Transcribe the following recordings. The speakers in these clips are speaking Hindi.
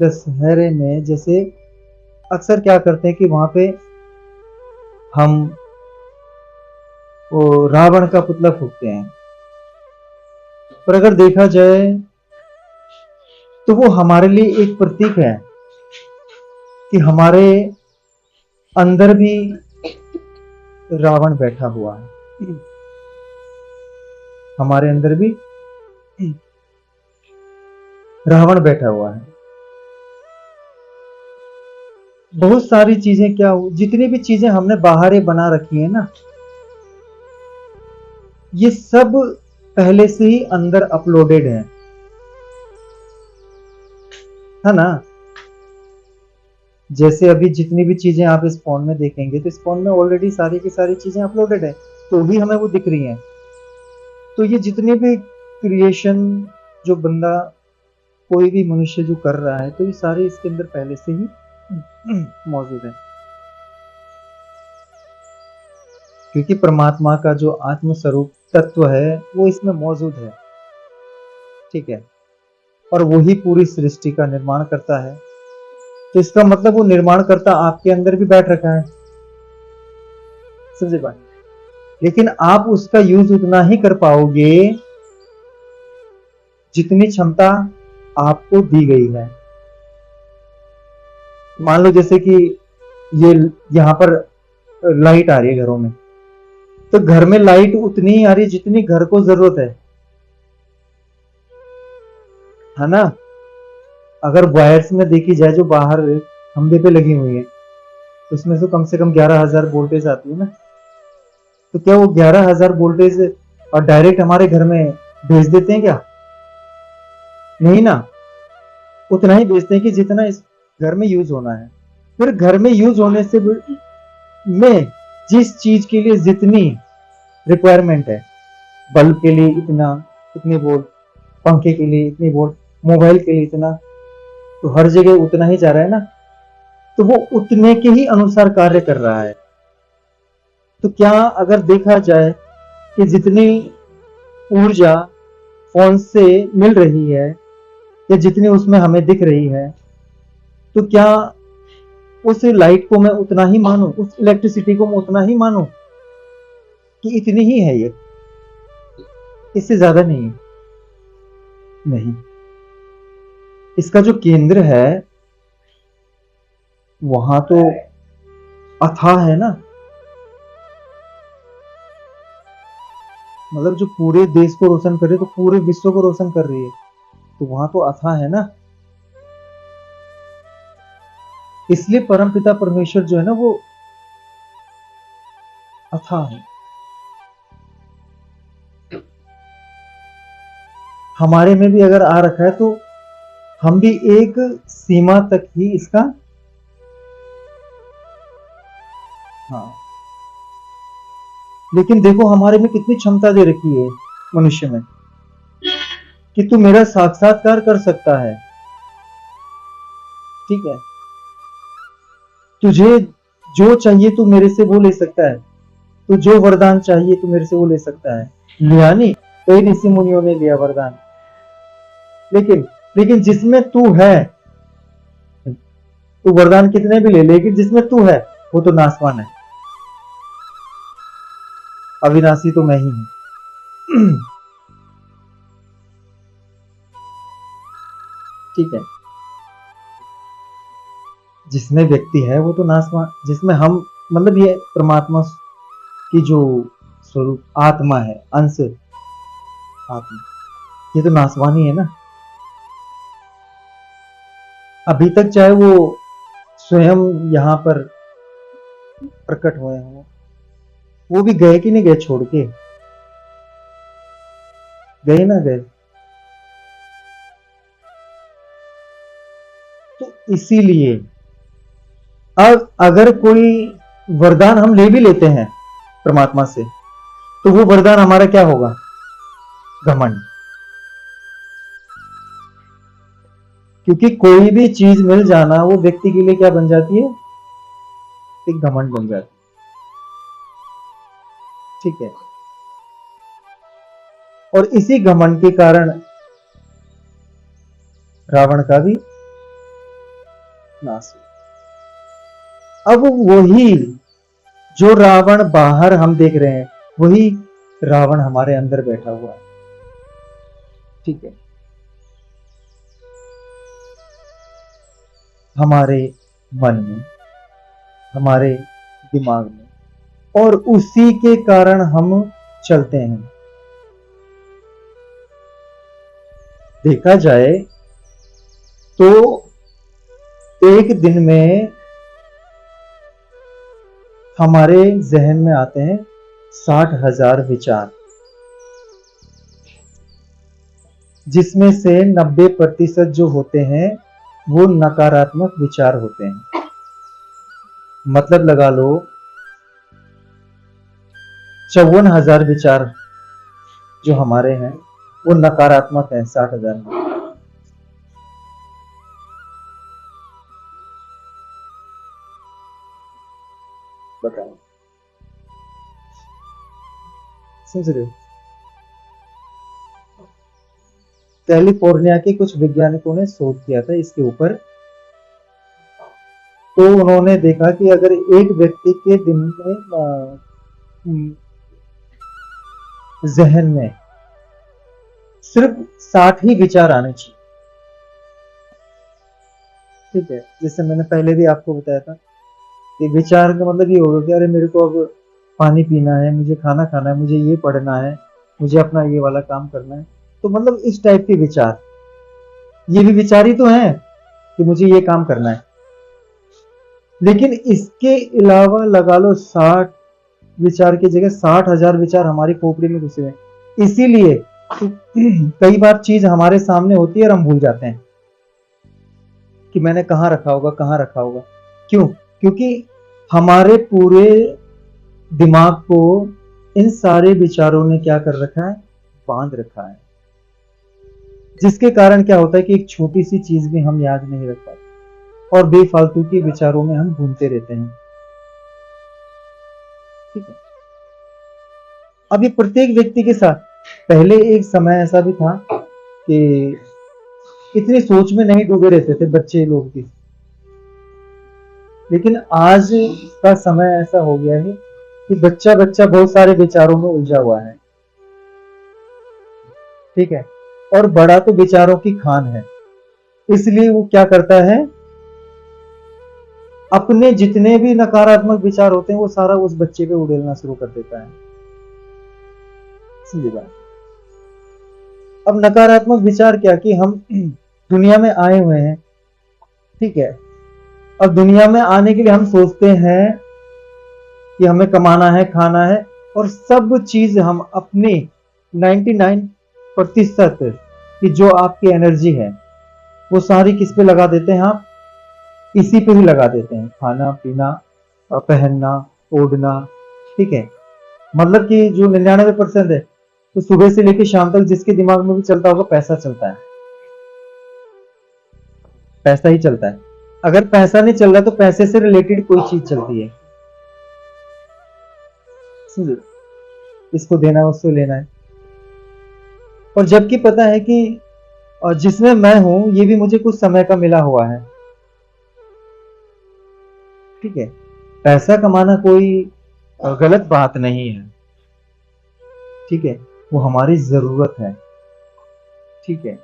दशहरे में जैसे अक्सर क्या करते हैं कि वहां पे हम वो रावण का पुतला फूकते हैं, पर अगर देखा जाए तो वो हमारे लिए एक प्रतीक है कि हमारे अंदर भी रावण बैठा हुआ है, हमारे अंदर भी रावण बैठा हुआ है। बहुत सारी चीजें जितनी भी चीजें हमने बाहर बना रखी है ना, ये सब पहले से ही अंदर अपलोडेड है ना। जैसे अभी जितनी भी चीजें आप इस फोन में देखेंगे तो इस फोन में ऑलरेडी सारी की सारी चीजें अपलोडेड है, तो भी हमें वो दिख रही हैं। तो ये जितने भी क्रिएशन जो बंदा कोई भी मनुष्य जो कर रहा है, तो ये सारे इसके अंदर पहले से ही मौजूद है, क्योंकि परमात्मा का जो आत्म स्वरूप तत्व है वो इसमें मौजूद है, ठीक है। और वही पूरी सृष्टि का निर्माण करता है, तो इसका मतलब वो निर्माण करता आपके अंदर भी बैठ रखा है, समझे बात। लेकिन आप उसका यूज उतना ही कर पाओगे जितनी क्षमता आपको दी गई है। मान लो जैसे कि ये यहाँ पर लाइट आ रही है घरों में, तो घर में लाइट उतनी ही आ रही है जितनी घर को जरूरत है ना। अगर वायर्स में देखी जाए जो बाहर खंबे पे लगी हुई है, तो उसमें से कम 11,000 वोल्टेज आती है ना। तो क्या वो 11,000 वोल्टेज और डायरेक्ट हमारे घर में भेज देते हैं क्या? नहीं ना, उतना ही भेजते हैं कि जितना इस घर में यूज होना है। फिर घर में यूज होने से में जिस चीज के लिए जितनी रिक्वायरमेंट है, बल्ब के लिए इतने वोल्ट, पंखे के लिए इतने वोल्ट, मोबाइल के लिए इतना, तो हर जगह उतना ही जा रहा है ना, तो वो उतने के ही अनुसार कार्य कर रहा है। तो क्या अगर देखा जाए कि जितनी ऊर्जा फोन से मिल रही है या जितनी उसमें हमें दिख रही है, तो क्या उस लाइट को मैं उतना ही मानूं, उस इलेक्ट्रिसिटी को मैं उतना ही मानूं कि इतनी ही है, ये इससे ज्यादा नहीं है? नहीं, इसका जो केंद्र है वहां तो अथाह है ना, मतलब जो पूरे देश को रोशन कर रही है, तो पूरे विश्व को रोशन कर रही है, तो वहां तो अथाह है ना। इसलिए परमपिता परमेश्वर जो है ना वो अथाह है। हमारे में भी अगर आ रखा है तो हम भी एक सीमा तक ही इसका, हाँ, लेकिन देखो हमारे में कितनी क्षमता दे रखी है मनुष्य में कि तू मेरा साक्षात्कार कर सकता है, ठीक है। तुझे जो चाहिए तू मेरे से वो ले सकता है, तू जो वरदान चाहिए तू मेरे से वो ले सकता है। लिया नहीं, कई ऋषि मुनियों ने लिया वरदान, लेकिन लेकिन जिसमें तू है, तू वरदान कितने भी ले, लेकिन जिसमें तू है वो तो नासवान है, अविनाशी तो मैं ही हूं ठीक है। जिसमें व्यक्ति है वो तो नासवान, जिसमें हम मतलब ये परमात्मा की जो स्वरूप आत्मा है, अंश आत्मा, ये तो नासवान ही है ना। अभी तक चाहे वो स्वयं यहाँ पर प्रकट हुए हो, वो भी गए कि नहीं गए, छोड़ के गए ना गए। तो इसीलिए अब अगर कोई वरदान हम ले भी लेते हैं परमात्मा से, तो वो वरदान हमारा क्या होगा? घमंड। क्योंकि कोई भी चीज मिल जाना वो व्यक्ति के लिए क्या बन जाती है? एक घमंड बन जाती है, ठीक है। और इसी घमंड के कारण रावण का भी नाश हुए। अब वही जो रावण बाहर हम देख रहे हैं, वही रावण हमारे अंदर बैठा हुआ है। ठीक है, हमारे मन में, हमारे दिमाग में, और उसी के कारण हम चलते हैं। देखा जाए तो एक दिन में हमारे जहन में आते हैं 60,000 विचार, जिसमें से 90% जो होते हैं वो नकारात्मक विचार होते हैं। मतलब लगा लो 54,000 विचार जो हमारे हैं वो नकारात्मक है 60,000 में। बताओ, समझ रहे हो? कैलिफोर्निया के कुछ वैज्ञानिकों ने शोध किया था इसके ऊपर। तो उन्होंने देखा कि अगर एक व्यक्ति के दिन में जहन में सिर्फ 60 ही विचार आने चाहिए। ठीक है, जैसे मैंने पहले भी आपको बताया था कि विचार का मतलब ये होगा कि अरे मेरे को अब पानी पीना है, मुझे खाना खाना है, मुझे ये पढ़ना है, मुझे अपना ये वाला काम करना है। तो मतलब इस टाइप के विचार, ये भी विचार ही तो है कि मुझे ये काम करना है। लेकिन इसके अलावा लगा लो 60 विचार की जगह 60,000 विचार हमारी खोपड़ी में घुसे हुए। इसीलिए कई बार चीज हमारे सामने होती है और हम भूल जाते हैं कि मैंने कहाँ रखा होगा, कहाँ रखा होगा। क्यों? क्योंकि हमारे पूरे दिमाग को इन सारे विचारों ने क्या कर रखा है, बांध रखा है। जिसके कारण क्या होता है कि एक छोटी सी चीज भी हम याद नहीं रख पाते और बेफालतू के विचारों में हम घूमते रहते हैं। ठीक है, अब ये प्रत्येक व्यक्ति के साथ, पहले एक समय ऐसा भी था कि इतनी सोच में नहीं डूबे रहते थे बच्चे लोग भी, लेकिन आज का समय ऐसा हो गया है कि बच्चा बच्चा बहुत सारे विचारों में उलझा हुआ है। ठीक है, और बड़ा तो विचारों की खान है, इसलिए वो क्या करता है, अपने जितने भी नकारात्मक विचार होते हैं वो सारा उस बच्चे पे उड़ेलना शुरू कर देता है। सीधी बात। अब नकारात्मक विचार क्या कि हम दुनिया में आए हुए हैं। ठीक है, अब दुनिया में आने के लिए हम सोचते हैं कि हमें कमाना है, खाना है, और सब चीज हम अपने 99% की जो आपकी एनर्जी है वो सारी किस पे लगा देते हैं आप? इसी पे ही लगा देते हैं, खाना पीना, पहनना, ओढ़ना। ठीक है, मतलब कि जो 99% है तो सुबह से लेकर शाम तक जिसके दिमाग में भी चलता होगा पैसा चलता है, पैसा ही चलता है। अगर पैसा नहीं चल रहा तो पैसे से रिलेटेड कोई चीज चलती है। इसको देना है, उसको लेना है। और जबकि पता है कि जिसमें मैं हूं ये भी मुझे कुछ समय का मिला हुआ है। ठीक है, पैसा कमाना कोई गलत बात नहीं है। ठीक है, वो हमारी जरूरत है। ठीक है,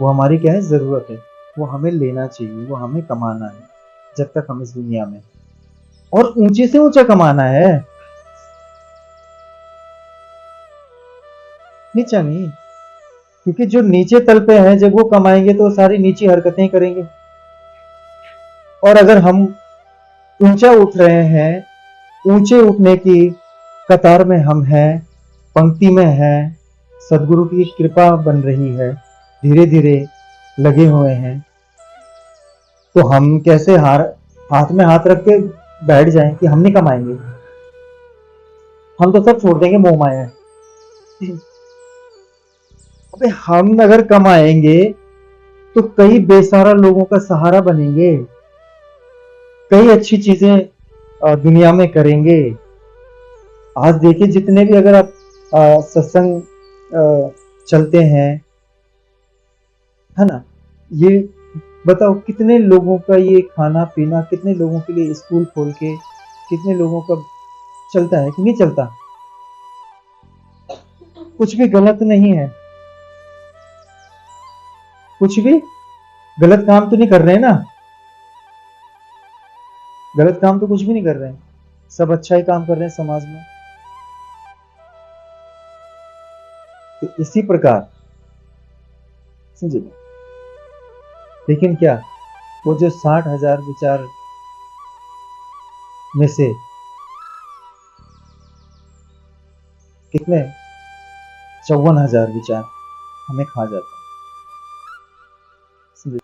वो हमारी क्या है, जरूरत है। वो हमें लेना चाहिए, वो हमें कमाना है जब तक हम इस दुनिया में, और ऊंचे से ऊंचा कमाना है, नीचा नहीं। क्योंकि जो नीचे तल पे है जब वो कमाएंगे तो सारी नीची हरकतें करेंगे, और अगर हम ऊंचा उठ रहे हैं, ऊंचे उठने की कतार में हम हैं, पंक्ति में हैं, सदगुरु की कृपा बन रही है, धीरे धीरे लगे हुए हैं, तो हम कैसे हाथ में हाथ रख के बैठ जाएं कि हम नहीं कमाएंगे? हम तो सब छोड़ देंगे मोह माया। अबे हम अगर कमाएंगे तो कई बेसहारा लोगों का सहारा बनेंगे, कई अच्छी चीजें दुनिया में करेंगे। आज देखिए जितने भी अगर आप सत्संग चलते हैं, है ना, ये बताओ कितने लोगों का ये खाना पीना, कितने लोगों के लिए स्कूल खोल के, कितने लोगों का चलता है कि नहीं चलता। कुछ भी गलत नहीं है, कुछ भी गलत काम तो नहीं कर रहे हैं ना, गलत काम तो कुछ भी नहीं कर रहे हैं, सब अच्छा ही काम कर रहे हैं समाज में। तो इसी प्रकार समझे। लेकिन क्या वो जो 60,000 विचार में से कितने 54,000 विचार हमें खा जाते हैं। समझे?